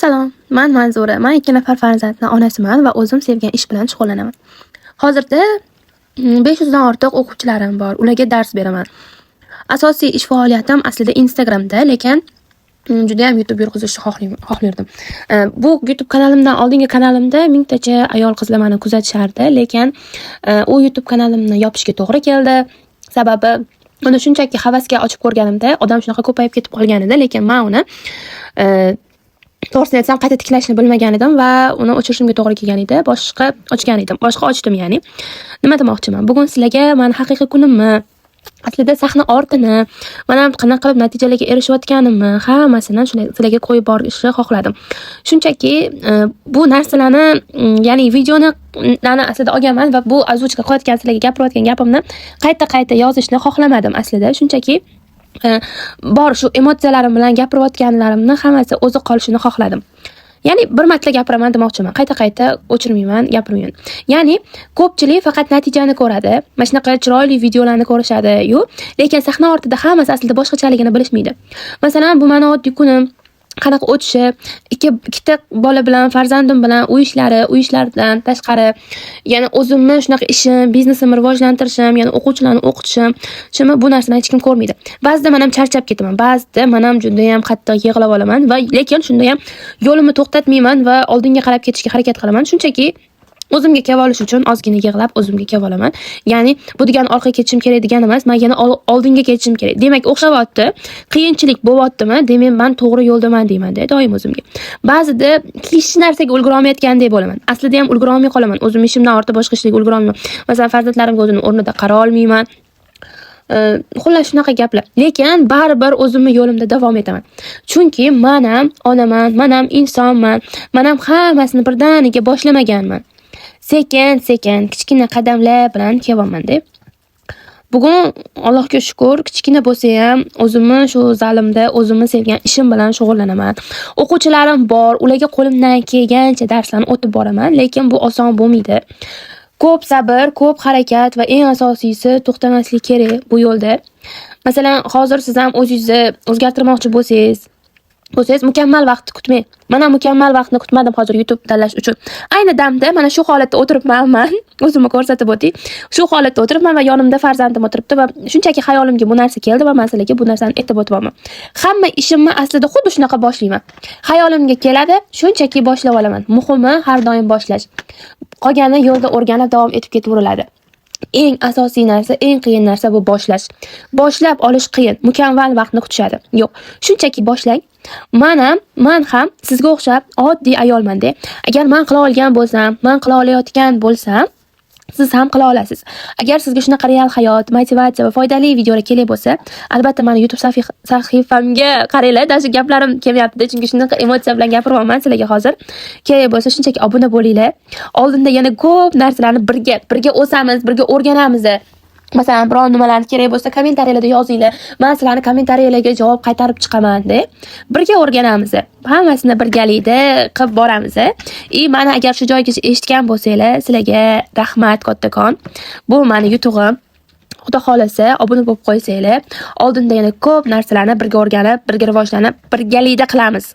Salom, men Manzura. Men 2 nafar farzandning onasiman va o'zim sevgan ish bilan shug'ullanaman. Hozirda 500 dan ortiq o'quvchilarim bor. Ularga dars beraman. Asosiy ish faoliyatim aslida Instagramda, lekin juda ham YouTube yurg'izishni xohlardim. Bu YouTube kanalimdan oldingi kanalimda mingtacha ayol qizlar meni kuzatishardi, lekin u YouTube kanalimni yopishga to'g'ri keldi. Sababi uni shunchaki havasga ochib ko'rganimda odam shunaqa ko'payib ketib qolgan edi, lekin men uni to'g'risini aytsam qayta tiklashni bilmagan edim va uni o'chirishimga to'g'ri kelgan edi. Boshqa ochdim, ya'ni. Nima demoqchiman? Bugun sizlarga men haqiqiy kunimni, aslida sahna ortini, men ham qanaqa qilib natijalarga erishayotganimni hammasini sizlarga qo'yib borishni xohladim. Shunchaki bu narsalarni, ya'ni videoni aslida olganman va bu ozuchka qilayotgan sizlarga gapirayotgan gapimni qayta yozishni xohlamadim aslida. Shunchaki bor shu emotsiyalarim bilan gapirayotganlarimni hammasi o'zi qolishini xohladim. Ya'ni bir marta gapiraman demoqchiman. Qayta o'chirmayman, gapirmayman. Ya'ni ko'pchilik faqat natijani ko'radi. Mana shunaqa chiroyli videolarni ko'rishadi-yu, lekin sahna ortida hammasi aslida boshqachaligini bilishmaydi. Masalan, bu meni oddiy kunim qanaqa o'tishi, ikkita bola bilan, farzandim bilan uy ishlardan tashqari, ya'ni o'zimni shunaqa ishim, biznesimni rivojlantirishim, ya'ni o'quvchilarni o'qitishim, bu narsani hech kim ko'rmaydi. Ba'zida men ham charchab ketaman, ba'zida men ham juda ham qattiq yig'lab olaman va lekin shunda ham yo'limni to'xtatmayman va oldinga qarab ketishga harakat qilaman. Shunchaki o'zimga kelib olish uchun ozgina yig'lab o'zimga kelib olaman. Ya'ni bu degani orqaga ketishim kerak degani emas, men yana oldinga ketishim kerak. Demak, o'xshavyapti. Qiyinchilik bo'lyaptimi? Demak, men to'g'ri yo'ldaman deyman-da doim o'zimga. Ba'zida hech narsaga ulgura olmayotgandek bo'laman. Aslida ham ulgura olmay qolaman. O'zim ishimdan ortib boshqa ishlarga ulgura olmayman. Masalan, farzandlarimga o'zimning o'rnida qara olmayman. Xullas shunaqa gaplar. Lekin baribir o'zimni yo'limda davom etaman. Chunki men ham onaman, men ham insonman. Men ham hammasini birdaniga boshlamaganman. Sekin kichkina qadamlar bilan kelyapman-da. Bugun Allohga shukr, kichkina bo'lsa ham o'zimni shu zalimda o'zimni sevgan ishim bilan shug'ullanaman. O'quvchilarim bor, ularga qo'limdan kelgancha darslarni o'tib boraman, lekin bu oson bo'lmaydi. Ko'p sabr, ko'p harakat va eng asosiysi to'xtamaslik kerak bu yo'lda. Masalan, hozir siz ham o'zingizni o'zgartirmoqchi bo'lsangiz, mukammal vaqtni kutmang. Men ham mukammal vaqtni kutmadim hozir YouTube tanlash uchun. Ayni damda mana shu holatda o'tiribman. O'zimni ko'rsatib o'tay. Shu holatda o'tiribman va yonimda farzandim o'tiribdi va shunchaki xayolimga bu narsa keldi va men sizlarga bu narsani aytib o'tyapman. Hamma ishimni aslida xuddi shunaqa boshlayman. Xayolimga keladi, shunchaki boshlab olaman. Muhimi har doim boshlash. Qolgani yo'lda o'rganib davom etib ketaveriladi. Eng asosiy narsa, eng qiyin narsa bu boshlash. Boshlab olish qiyin, mukammal vaqtni kutishadi. Yo'q, shunchaki boshlang. Men ham sizga o'xshab oddiy ayolman-da. Agar men qila olgan bo'lsam, men qila olayotgan bo'lsam, siz ham qila olasiz. Agar sizga shunaqa real hayot, motivatsiya va foydali videolar kerak bo'lsa, albatta meni YouTube sahifamga qaranglar. Dasha gaplarim kelyapti, chunki shunaqa emotsiya bilan gapiryapman sizlarga hozir. Kerak bo'lsa shunchaki obuna bo'linglar. Oldinda yana ko'p narsalarni birga o'samiz, birga o'rganamiz. Masalan, biror nimalarni kerak bo'lsa kommentariyalarda yozinglar. Men sizlarning kommentariyalarga javob qaytarib chiqaman-da. Birga o'rganamiz. Hammasini birgalikda qilib boramiz. Mana agar shu joygacha eshitgan bo'lsanglar, sizlarga rahmat kattakon. Bu meni yutug'im. Xudo xolasa, obuna bo'lib qo'ysanglar, oldinda yana ko'p narsalarni birga o'rganib, birga rivojlanib, birgalikda qilamiz.